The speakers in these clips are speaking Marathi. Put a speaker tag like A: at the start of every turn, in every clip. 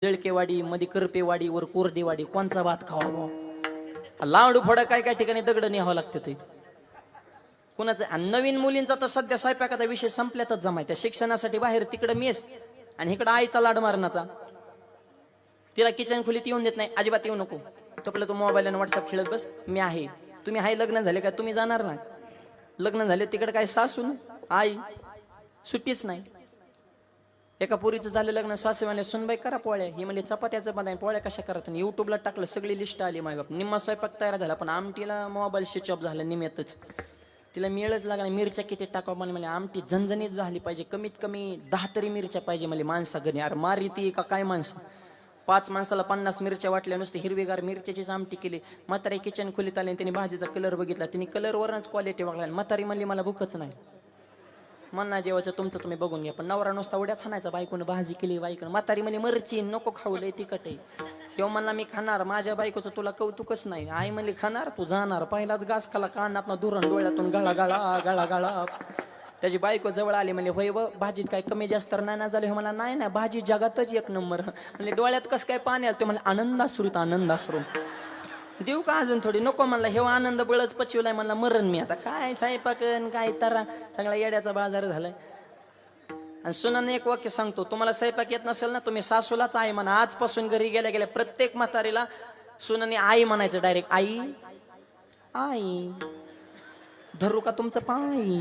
A: जळकेवाडी मध्ये करपेवाडी वर कोरडेवाडी कोणचा भात खावा? लाडू फोडा काय काय ठिकाणी दगड न्यावं लागतं ते कुणाचं. आणि नवीन मुलींचा तर सध्या स्वयंपाकाचा विषय संपल्यातच जमाय. त्या शिक्षणासाठी बाहेर तिकडे मेस आणि इकडे आईचा लाड मारण्याचा. तिला किचन खोलीत येऊन देत नाही, अजिबात येऊ नको. तपलं तू मोबाईल आणि व्हॉट्सअप खेळत बस, मी आहे. तुम्ही आहे, लग्न झाले का तुम्ही जाणार ना? लग्न झाले तिकडे काय सासू आई सुट्टीच नाही. एका पुरीचं झालं लग्न, सासू म्हणे सुनबाई करा पोळ्या. ही म्हणजे चपात्याचं पण आहे, पोळ्या कशा करत नाही. युट्यूबला टाकलं, सगळी लिस्ट आली. माय बाप निम्मा स्वयंपाक तयार झाला, पण आमटीला मोबाईल स्विच ऑफ झाला निम्यातच. तिला मिळच लागला. मिरच्या किती टाकावं म्हणे. आमटी झणझणीत झाली पाहिजे, कमीत कमी 10 तरी मिरच्या पाहिजे मला माणसा घरी. अरे मारी ती का काय माणसं. 5 माणसाला 50 मिरच्या वाटल्या, नुसती हिरवीगार मिरच्याचीच आमटी केली. म्हातारी किचन खोलीत आली, त्यांनी भाजीचा कलर बघितला. तिने कलरवरच क्वालिटी बघला. म्हातारी म्हणली मला भूकच नाही. म्हणा जेवायचं तुमचं तुम्ही बघून घ्या. पण नवरा नुसता उड्याच हाणायचा, बायकोनं भाजी केली बायकोनं. म्हातारी म्हणली मरची नको खाऊ, लय तिखट आहे. किंवा म्हणला मी खाणार, माझ्या बायकोचं तुला कौतुकच नाही. आई म्हणली खाणार तू जाणार. पहिलाच घास खाला, कानातनं धुरण, डोळ्यातून गळा गळा गळा गळा. त्याची बायको जवळ आली, म्हणले होय व भाजीत काय कमी जास्त नाही ना झाले? मला नाही ना, भाजी जगातच एक नंबर. म्हणजे डोळ्यात कसं काय पाणी आलं? ते म्हणले आनंदाश्रूत आनंदाश्रू. देऊ का अजून थोडी? नको म्हणला. हे आनंद बळच पचवलाय म्हणला, मरण मी आता. काय स्वयंपाकन काय तारा, सगळा येड्याचा बाजार झालाय. आणि सुनाने एक वाक्य सांगतो, तुम्हाला स्वयंपाक येत नसेल ना, तुम्ही सासूलाच आई म्हणा. आजपासून घरी गेल्या गेल्या प्रत्येक म्हातारीला सुनाने आई म्हणायचं डायरेक्ट. आई आई धरू का तुमचं पाय?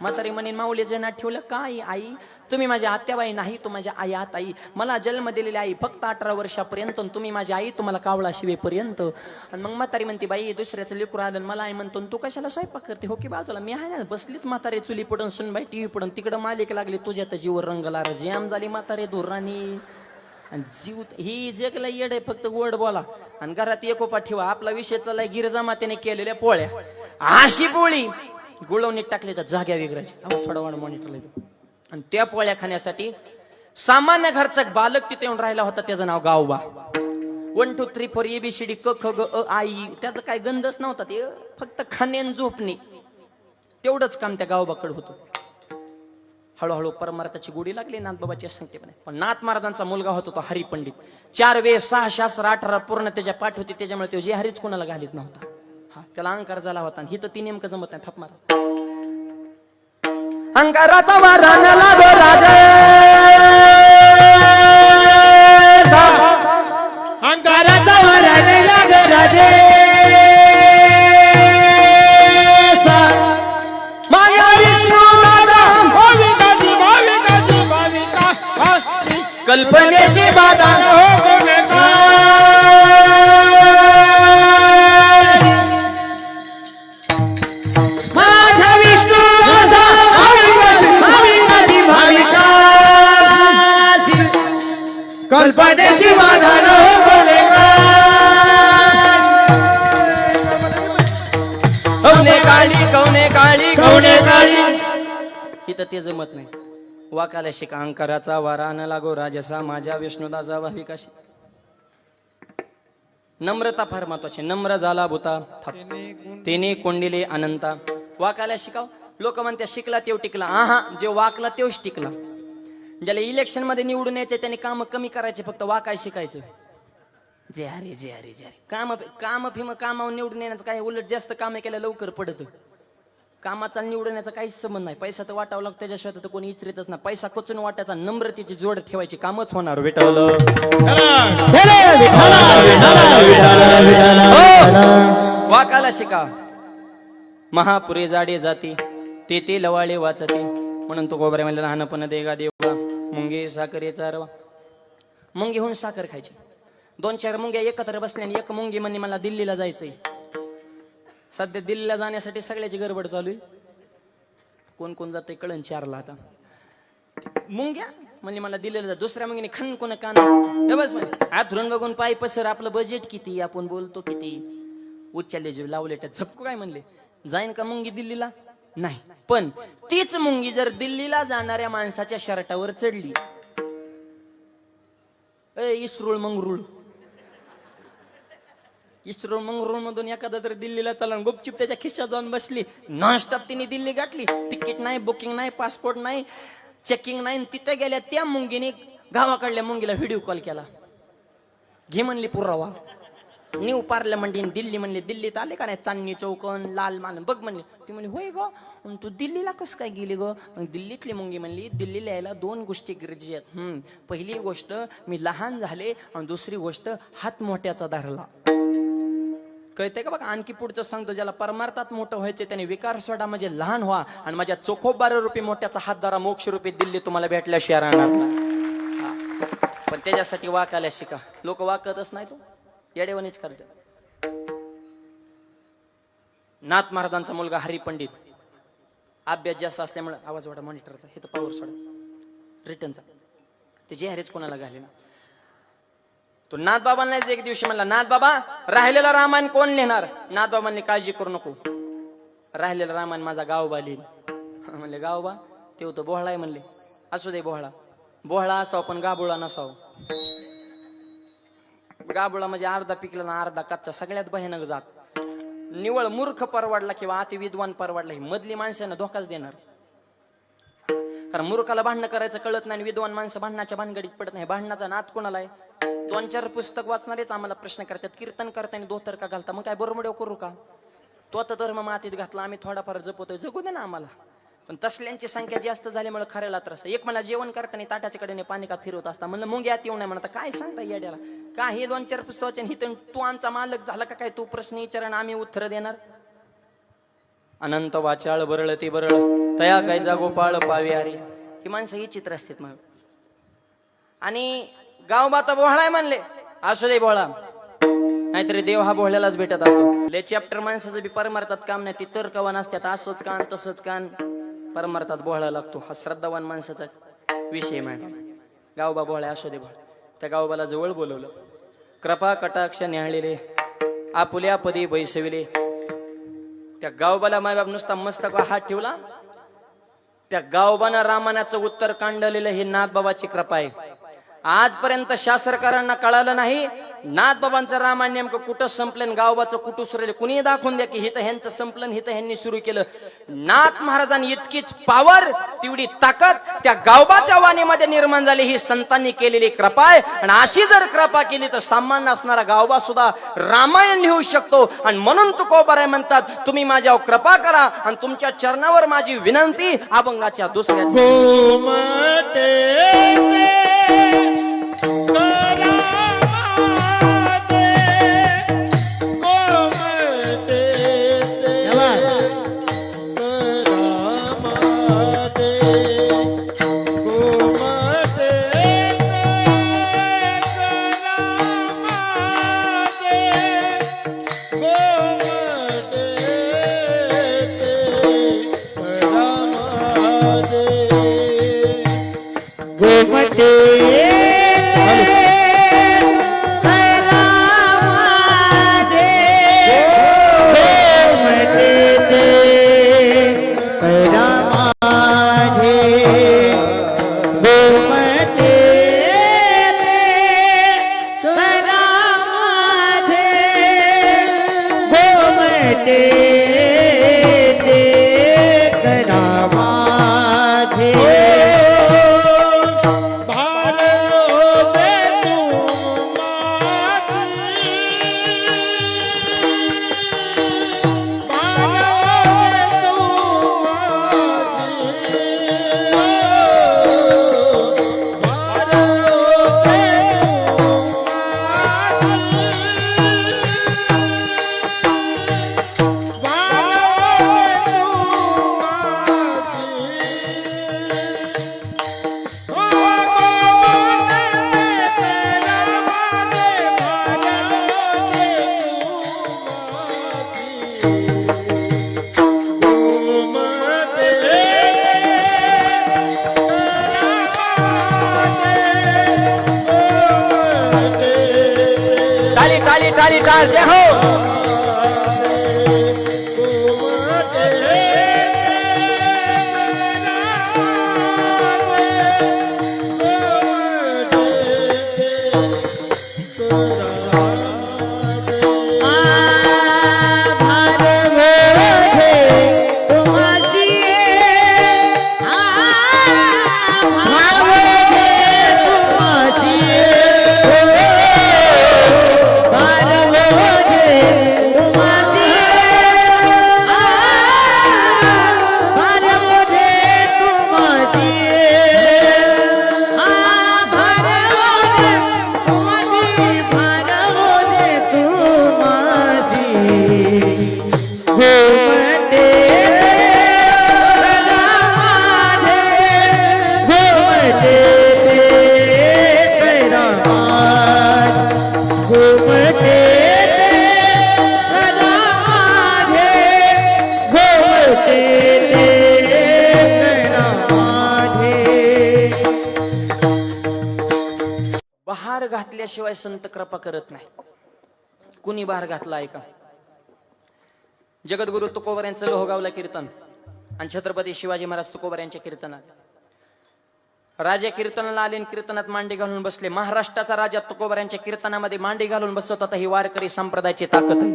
A: म्हातारी म्हणे माऊलीचं नाट ठेवलं काय? आई तुम्ही माझ्या आत्याबाई नाही, तू माझ्या आई आत आई. मला जन्म दिलेली आई फक्त 18 वर्षापर्यंत, तुम्ही माझी आई तुम्हाला कावळा शिवेपर्यंत. आणि मग म्हातारी म्हणते बाई दुसऱ्याचं लेकरू आलं, मला आई म्हणतो तू कशाला स्वयंपाक करते? हो की बाजूला मी आहे ना. बसलीच म्हातारी चुली पडून, सुनबाई टीव्ही पडून. तिकडं मालिक लागली तुझ्या तर जीवर रंगला जॅम झाली म्हातारी धुराणी. आणि जीव ही जगला येड आहे, फक्त गोड बोला आणि घरात एकोपा ठेवा. आपला विषय चाललाय गिरजा मातेने केलेल्या पोळ्या. अशी पोळी गुळवणीत टाकली तर जाग्या वेगळ्याची. आवाज थोडा वाढ मॉनिटरला येतो. आणि त्या पोळ्या खाण्यासाठी सामान्य घरचा बालक तिथे येऊन राहिला होता. त्याचं नाव गावबा. 1 2 3 4 ABCD क ख ग अ आई. त्याचं काय गंधच नव्हता. ते फक्त खाणे आणि झोपणे तेवढंच काम त्या गावबाकडे होतं. हळूहळू परमार्थाची गोडी लागली नाथबाबाची संख्येपणे. पण नाथ महाराजांचा मुलगा होता तो हरिपंडित. 4 वेद 6 शास्त्र 18 पूर्ण त्याच्या पाठ होती. त्याच्यामुळे तो जे हरीच कोणाला घालीत नव्हता. हा त्याला अहंकार झाला होता. ही तर ती नेमकं जमत नाही. थाप मारा. अंगाराचा वारान लागो राजे, अंगाराचा वारान लागो राजे. माझ्या विष्णू दादा भाविकाची भाविकाची भाविका कल्पनेची बाधा कल्पनेची बाधा कवने काळी कवने काळी कवने काळी. इथं ते जमत नाही. वाकाला शिका अंकाराचा वारा न लागो राजसा, माझ्या विष्णुदाचा भाविकाशी. नम्रता फार महत्वाची. नम्र झाला भूता तेने कोंडिले अनंता. वाकाला शिकाव. लोक म्हणतात शिकला तेव टिकला. हा जे वाकला तेवच टिकला. ज्याला इलेक्शन मध्ये निवडून यायचे त्याने काम कमी करायचे, फक्त वाकाय शिकायचं. जे हरे जे हरे जे हरे काम काम फिम कामावर निवडून येण्याचं काय, उलट जास्त काम केलं लवकर पडत. कामाचा निवडण्याचा काहीच संबंध नाही. पैसा तर वाटावा लागतो, त्याच्याशिवाय तर कोणी इचरितच नाही. पैसा कचून वाटायचा, नम्रतेची जोड ठेवायची, कामच होणार. विठ्ठल वाकाला शिका. महापुरे जाडे जाती ते लवाळे वाचते. म्हणून तो गोबऱ्या म्हणला लहानपण देगा देवा मुंगे साखरेचा रवा. मुंगीहून साखर खायची. 2-4 मुंग्या एकत्र बसल्या आणि एक मुंगी म्हणणे मला दिल्लीला जायचंय. सध्या दिल्लीला जाण्यासाठी सगळ्याची गडबड चालू आहे. कोण कोण जाते कळण 4ला. आता मुंग्या म्हणजे मला दिल्लीला जा. दुसऱ्या मुंगीने खन कोण कान बस म्हणे आथरून बघून पाय पसर. आपलं बजेट किती, आपण बोलतो किती, उच्चारले जीव लावले त्या झपकू काय म्हणले. जाईन का मुंगी दिल्लीला? नाही. पण तीच मुंगी जर दिल्लीला जाणाऱ्या माणसाच्या शर्टावर चढली, इस्रोळ मंगरुळ इस्रो मंगरुळ मधून एखादा जर दिल्लीला चला, गुपचूप त्याच्या खिशात जाऊन बसली, नॉनस्टॉप तिने दिल्ली गाठली. तिकीट नाही, बुकिंग नाही, पासपोर्ट नाही, चेकिंग नाही. तिथे गेल्या त्या मुंगीने गावाकडल्या मुंगीला व्हिडिओ कॉल केला, घे म्हणली पुरावा. न्यू पार्लमेंट इन दिल्ली म्हणले, दिल्लीत आले का नाही चांदणी चौकन लाल मान बघ म्हणले. ती म्हणली होय ग, तू दिल्लीला कस काय गेली ग? दिल्लीतली मुंगी म्हणली दिल्लीला यायला 2 गोष्टी गरजेच्या आहेत. पहिली गोष्ट मी लहान झाले आणि दुसरी गोष्ट हात मोठ्याचा धरला. कळतंय का बघा? आणखी पुढचं सांगतो, ज्याला परमार्थात मोठं व्हायचे त्याने विकार सोडा म्हणजे लहान व्हा आणि माझ्या चोखोबार रूपी मोठ्याचा हात धरा, मोक्ष रूपी दिल्ली तुम्हाला भेटल्याशिवाय राहणार नाही. पण त्याच्यासाठी वाकायला शिका. लोक वाकतच नाही, तो येडेवणीच करते. नाथ महाराजांचा मुलगा हरी पंडित, अभ्यास जास्त असल्यामुळे आवाज वाढा मॉनिटरचा, हे तर पावर सोडा रिटर्नचा, ते जे हरेच कोणाला घाले ना. तो नाथ बाबांना एक दिवशी म्हणला, नाथ बाबा राहिलेला रामायण कोण लिहिणार? नाथ बाबांनी काळजी करू नको, राहिलेला रामायण माझा गावबा लिहिल. म्हणले गावबा? ते होतं बोहळा आहे म्हणले. असू दे बोहळा, बोहळा असावं पण गाबुळा नसावं. गाबुळा म्हणजे अर्धा पिकला ना अर्धा कच्चा, सगळ्यात भयानक जात. निवळ मूर्ख परवडला किंवा अति विद्वान परवडला, ही मधली माणसानं धोकाच देणार. कारण मूर्खाला भांडणं करायचं कळत नाही, विद्वान माणसं भांडणाच्या भानगडीत पडत नाही. भांडणाचा नाद कोणाला आहे? 2-4 पुस्तक वाचणारेच आम्हाला प्रश्न करतात, कीर्तन करताना धोतर का घालता? मग काय बरोबर करू का? तो आता धर्म मातीत घातला, आम्ही थोडाफार जपतोय, जगू दे ना आम्हाला. पण तसल्यांची संख्या जास्त झाल्यामुळे खऱ्याला त्रास. एक मला जेवण करताना ताटाच्या कडेने पाणी का फिरवत असता, म्हणलं मुंगी आत येऊ नये म्हणता. काय सांगता येड्याला? काय हे 2-4 पुस्तकाचे हिथून तू आमचा मालक झाला का काय? तू प्रश्न विचारण आम्ही उत्तर देणार? अनंत वाचाळ बरळ ते बरळ तया काय गोपाळ पावे अरे, ही माणसं ही चित्र असतात. मग आणि गाव तर बोहळा आहे म्हणले, असू दे बोहळा, नाहीतरी देव हा बोहळ्यालाच भेटत असतो. ले चॅप्टर माणसाचं बी परमार्थात काम नाही, ती तर कवा नसतात. असंच कान तसंच कान, परमार्थात बोहळा लागतो. हा श्रद्धावान माणसाचा विषय मॅडम. गावबा बोहळा असू दे बोहळा. त्या गावबाला जवळ बोलवलं, कृपा कटाक्ष न्याळलेले आपुल्या पदी बैसविले. त्या गावबाला मायबाप नुसता मस्तक हात ठेवला. त्या गावबानं रामायणाचं उत्तर कांडलेलं हे नाथबाबाची कृपा आहे. आजपर्यंत शास्त्रकारांना कळालं नाही नाथबाबांचं रामायण नेमकं कुठं संपलं, गावबाचं कुठं सुरू झालं. कुणी दाखवून द्या की हिथं ह्यांचं संपलं, हिथं ह्यांनी सुरू केलं. नाथ महाराजांनी इतकीच पावर, तेवढी ताकद त्या गावबाच्या वाणीमध्ये निर्माण झाली. ही संतांनी केलेली कृपा आहे. आणि अशी जर कृपा केली तर सामान्य असणारा गावबा सुद्धा रामायण लिहू शकतो. आणि म्हणून तुकोबाराय म्हणतात, तुम्ही माझ्यावर कृपा करा आणि तुमच्या चरणावर माझी विनंती. अभंगाच्या दुसऱ्या जय हो. भार घातल्याशिवाय संत कृपा करत नाही. कुणी भार घातला आहे का? जगद्गुरु तुकोबर यांचं लोहगावला कीर्तन आणि छत्रपती शिवाजी महाराज तुकोबर यांच्या कीर्तनात राजा कीर्तनाला आले, कीर्तनात मांडी घालून बसले. महाराष्ट्राचा राजा तुकोबर यांच्या कीर्तनामध्ये मांडी घालून बसत होता. ही वारकरी संप्रदायाची ताकद आहे.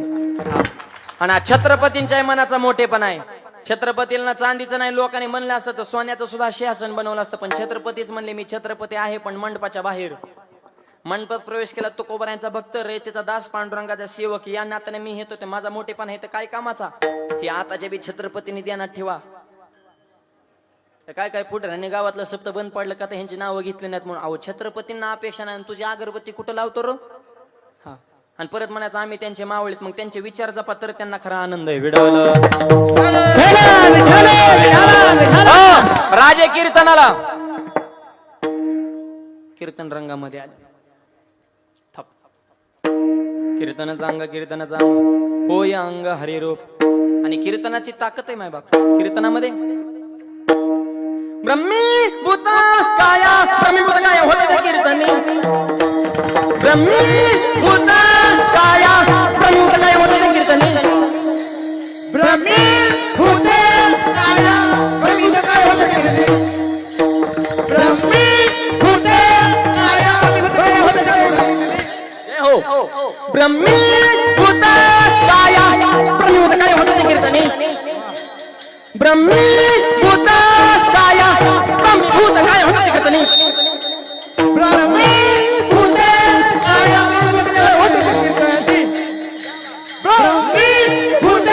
A: आणि छत्रपतींच्या मनाचा मोठेपणा आहे. छत्रपतींना चांदीचं नाही, लोकांनी म्हणलं असतं तर सोन्याचं सुद्धा सिंहासन बनवलं असतं, पण छत्रपतीच म्हणले मी छत्रपती आहे पण मंडपाच्या बाहेर. मंडपात प्रवेश केला. तुकोबर यांचा भक्त रे तिचा दास पांडुरंगाचा सेवक या नात्याने मी येतो. माझा मोठेपणा आहे तर काय कामाचा. हे आताच्या बी छत्रपतींनी ध्यानात ठेवा. काय काय पुढे गावातलं सप्त बंद पडलं का तर ह्यांची नावं घेतली नाहीत म्हणून. अहो छत्रपतींना अपेक्षा नाही, तुझी अगरबत्ती कुठं लावतो रो. हा आणि परत म्हणायचं आम्ही त्यांचे मावळीत. मग त्यांचे विचार जपा तर त्यांना खरा आनंद आहे. विडवलं राजे कीर्तनाला कीर्तन रंगामध्ये आले. थप कीर्तनाचा अंग कीर्तनाचा अंग हो या अंग हरिरूप. आणि कीर्तनाची ताकद आहे माय बाप. कीर्तनामध्ये ब्रह्मी भूत काया ब्रह्मी भूत काया होते कीर्तनी. ब्रह्मी भूत काया ब्रह्मी भूत काया होते कीर्तनी. ब्रह्मी भूत काया ब्रह्मी भूत काया होते कीर्तनी. ब्रह्मी भूत काया ब्रह्मी भूत काया होते हो. ब्रह्मी भूत काया ब्रह्मी भूत काया होते कीर्तनी. ब्रह्मी भूत काया ब्रह्मी भूत काया होते कीर्तनी. ब्रह्मी भूत काया ब्रह्मी भूत काया होते कीर्तनी. ब्रह्मी भूत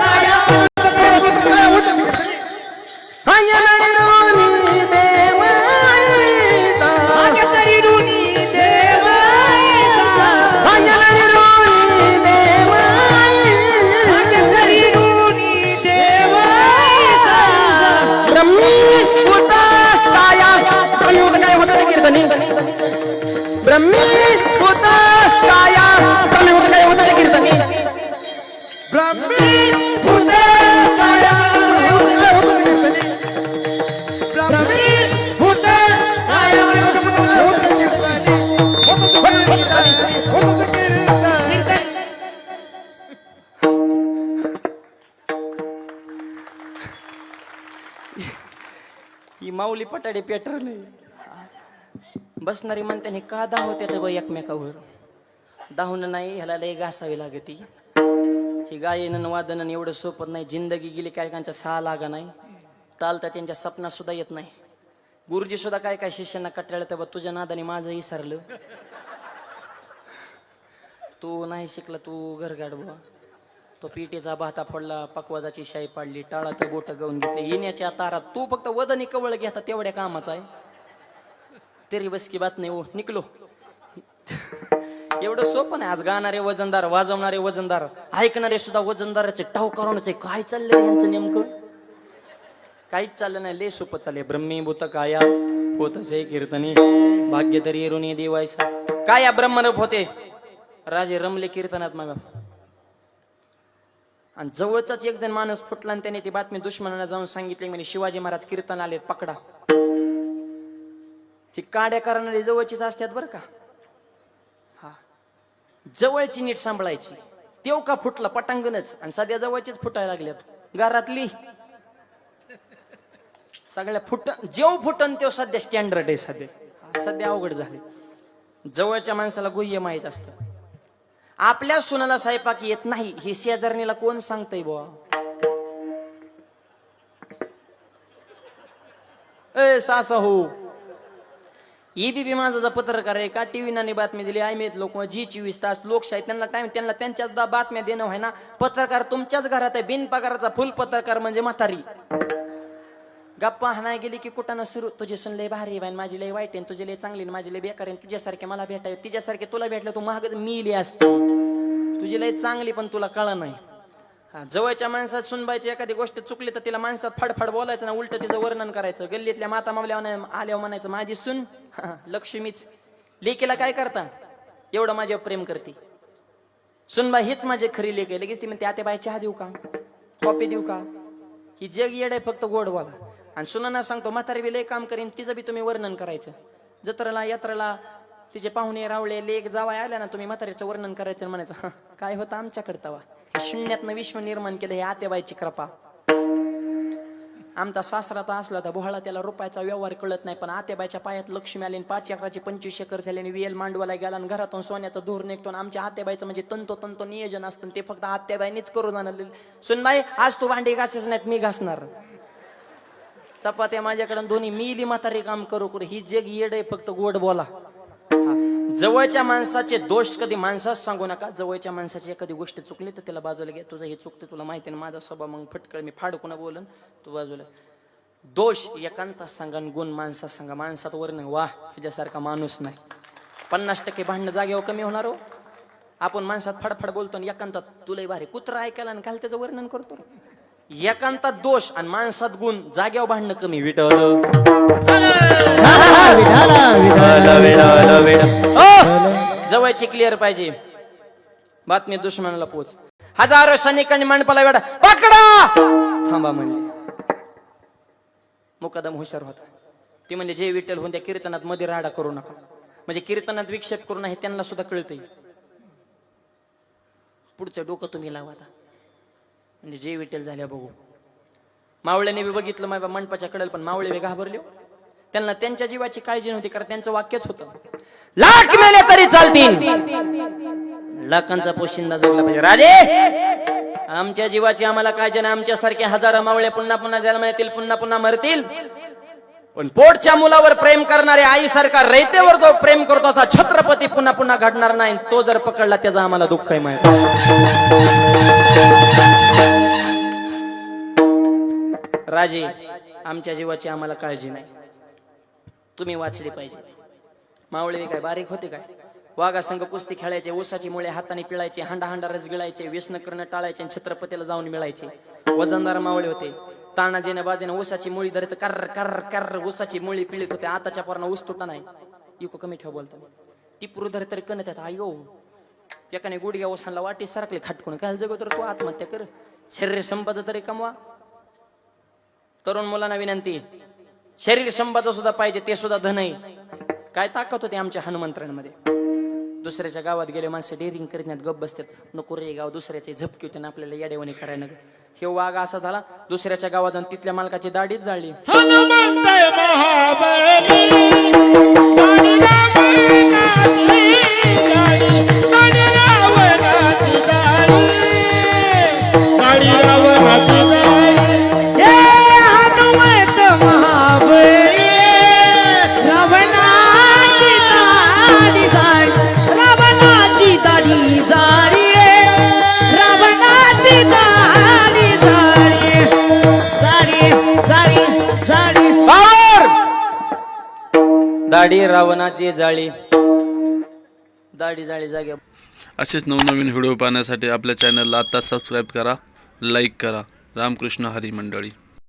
A: काया ब्रह्मी भूत काया होते कीर्तनी. अंजनरुनी देवाईचा अंजनरुनी देवाईचा अंजनरुनी देवाईचा अंजनरुनी देवाईचा. ब्रह्मी भूत काया ब्रह्मी भूत काया होते कीर्तनी. ब्रह्मी भूत काया ब्रह्मी भूत काया होते कीर्तनी. ब्रह्मी भूत काया ब्रह्मी भूत काया होते कीर्तनी. ब्रह्मी भूत काया ब्रह्मी भूत काया होते कीर्तनी. होते कीर्तनी. ही माऊली पटाडे पेटर नाही. बसणारी म्हणते का धावते तर एकमेकावर. धावणं नाही ह्याला लय घासावी लागती. ही गायन वादन एवढं सोपत नाही. जिंदगी गेली काय कांच्या सहा लागा नाही. तालता त्यांच्या सपना सुद्धा येत नाही. गुरुजी सुद्धा काय काय शिष्यांना कटाळलं तेव्हा तुझ्या नादाने माझं विसरलं. तू नाही शिकला तू घरगाड बुवा. तो पिठेचा भाता फोडला पकवाजाची शाई पाडली टाळात बोट गाऊन घेतली येण्याच्या तारात. तू फक्त वदनी कवळ घेता तेवढ्या कामाचा आहे. तेरी बस की बात नाही हो निकलो. एवढं सोपं नाही. आज गाणारे वजनदार वाजवणारे वजनदार ऐकणारे सुद्धा वजनदाराचे टाव करूनच काय चाललंय यांचं नेमकं. काहीच चाललं नाही. लय सोपं चाललंय. ब्रह्मी भूत काया होत असे कीर्तनी. भाग्य तरी ऋणी देवायसा काया ब्रह्मरूप होते. राजे रमले कीर्तनात मागा. आणि जवळचाच एक जण माणूस फुटला आणि त्याने ती बातमी दुश्मनाला जाऊन सांगितली. म्हणे शिवाजी महाराज कीर्तन आले पकडा. ही काड्या करणारी जवळचीच असतात बरं का. हा जवळची नीट सांभाळायची. तेव का फुटला पटांगणच आणि सध्या जवळचीच फुटायला लागल्यात घरातली. सगळ्या जेव फुटन तेव सध्या स्टँडर्ड आहे. सध्या अवघड झाले. जवळच्या माणसाला गुह्य माहित असतं. आपल्या सुनाला स्वयंपाक येत नाही हे शेजारणीला कोण सांगतय बुवा. ए सासा हो ईबीबी माझा पत्रकार आहे का टीव्ही नाने बातमी दिली आय मेत लोक जी 24 तास लोकशाही त्यांना टाइम त्यांना त्यांच्याच बातम्या देणं आहे ना. पत्रकार तुमच्याच घरात आहे. बिनपगाराचा फुल पत्रकार म्हणजे म्हातारी. गप्पा हाणाय गेली की कुठं न सुरू. तुझी सुन लय भारी आहे माझी लय वाईट आहे तुझी लय चांगली माझी लय बेकार आहे. तुझ्यासारखे मला भेटाय तिच्यासारखे तुला भेटलं तू महाग मिली असते. तुझी लय चांगली पण तुला कळलं नाही. जवळच्या माणसात सुनबाईची एखादी गोष्ट चुकली तर तिला माणसात फडफड बोलायचं ना. उलट तिचं वर्णन करायचं. गल्लीतल्या माता मावल्या आल्यावर म्हणायचं माझी सुन लक्ष्मीच. लेकीला काय करता एवढं माझ्यावर प्रेम करते. सुनबाई हीच माझी खरी लेक आहे. लगेच ती म्हणते आत्याबाई चहा देऊ का कॉफी देऊ का. ही जग येड आहे फक्त गोड बोला. आणि सुनांना सांगतो म्हातारी बी लय काम करीन तिचं बी तुम्ही वर्णन करायचं. जत्रेला यात्रेला तिचे पाहुणे रावळे लेक जावाय आल्या ना, तुम्ही म्हातारीचं वर्णन करायचं आणि म्हणायचं "हं, काय होतं आमच्याकडे तवा, हे शून्यातनं विश्व निर्माण केलं, हे आतेबाईची कृपा. आमचा सासरा तर असला तर बोहळा, त्याला रुपयाचा व्यवहार कळत नाही, पण आतेबाईच्या पायात लक्ष्मी आली, 5 एकराची 25 एकर झाली, आणि वेल मांडवाला गेला, आणि घरातून सोन्याचा धूर निघतो, आणि आमच्या आतेबाईचं म्हणजे तंतोतंत नियोजन असतं, ते फक्त आतेबाईनीच करू जाणार. सुनबाई आज तू भांडी घासच नाहीत, मी घासणार. चपात्या माझ्याकडे दोन्ही, मिली म्हातारी काम करू करू. ही जग येड आहे, फक्त गोड बोला. जवळच्या माणसाचे दोष कधी माणसाच सांगू नका. जवळच्या माणसाची एखादी गोष्ट चुकली तर त्याला बाजूला घ्या. तुझं हे चुकतं, तुला माहिती आहे माझा स्वभाव, मग फटकळ मी फाडकून बोलन, तू बाजूला. दोष एकांतात सांगा, गुण माणसात सांगा. माणसात वर्ण वाह तुझ्यासारखा माणूस नाही. 50% भांडणं जागेवर कमी होणार हो. आपण माणसात फडफड बोलतो आणि एकांतात तुला भारी कुत्रा ऐकायला आणि काल त्याचं वर्णन करतो. एकांतात दोष आणि माणसात गुण, जाग्यावर भांडणं कमी. विठ्ठल जवळची क्लिअर पाहिजे, बातमी दुश्मनाला पोच. हजारो सैनिकांनी मंडपाला वेडा पकडा, थांबा म्हणले. मुकादम हुशार होता. ती म्हणजे जे विठ्ठल होऊन त्या कीर्तनात मध्ये राडा करू नका, म्हणजे कीर्तनात विक्षेप करू नये त्यांना सुद्धा कळतंय. पुढचं डोकं तुम्ही लावा आता, म्हणजे जे विठ्ठल झाल्या बघू. मावळ्याने बी बघितलं माझ्या मंडपाच्या कडेला, पण मावळे बी घाबरले. त्यांना त्यांच्या जीवाची काळजी नव्हती, कारण त्यांचं वाक्यच होतं लाख मेले तरी चालतील, लाखांचा पोशिंदा जगला पाहिजे. राजे आमच्या जीवाची आम्हाला काळजी नाही, आमच्यासारखे हजारो मावळे पुन्हा पुन्हा जन्म येतील, पुन्हा पुन्हा मरतील, पण पोटच्या मुलावर प्रेम करणारे आईसारखा रयतेवर जो प्रेम करतो असा छत्रपती पुन्हा पुन्हा घडणार नाही. तो जर पकडला त्याचा आम्हाला दुःख आहे माहिती. राजे आमच्या जीवाची आम्हाला काळजी नाही, तुम्ही वाचले पाहिजे. मावळे काय बारीक होते काय? वाघा संघ कुस्ती खेळायचे, ऊसाची मुळे हाताने पिळायचे, हांडा हांडा रस गिळायचे, व्यसन करणं टाळायचे आणि छत्रपतीला जाऊन मिळायचे. वजनदार मावळे होते. तानाजीने बाजीने ऊसाची मुळी धरत कर कर कर ऊसाची मुळी पिळीत होते. आताच्या पोरांना ऊस तुटा नाही. इको कमी ठेव बोलतो. टिपरू धर तरी कणत येतात. आयो एकाने गुडघ्या ओसांना वाटी सारखले खाटकून काय जगो तर तू आत्महत्या कर. शरीर संपदा तरी कमवा. तरुण मुलांना विनंती, शरीर संपदा सुद्धा पाहिजे, ते सुद्धा धन आहे. काय ताकद होती आमच्या हनुमंत्रांमध्ये. दुसऱ्याच्या गावात गेले माणसं डेअरिंग करण्यात गप बसतात. नको रे गाव दुसऱ्याचे झपकी होते, आपल्याला येडेवणी करायला. हे वाघ असा झाला, दुसऱ्याच्या गावात जाऊन तिथल्या मालकाची दाढीच जाळली. दाढी रावणाची जाळी, दाढी जाळी जागे.
B: असेच नवनवीन व्हिडिओ पाहण्यासाठी आपल्या चॅनलला आता सबस्क्राईब करा, लाईक करा. रामकृष्ण हरी मंडळी.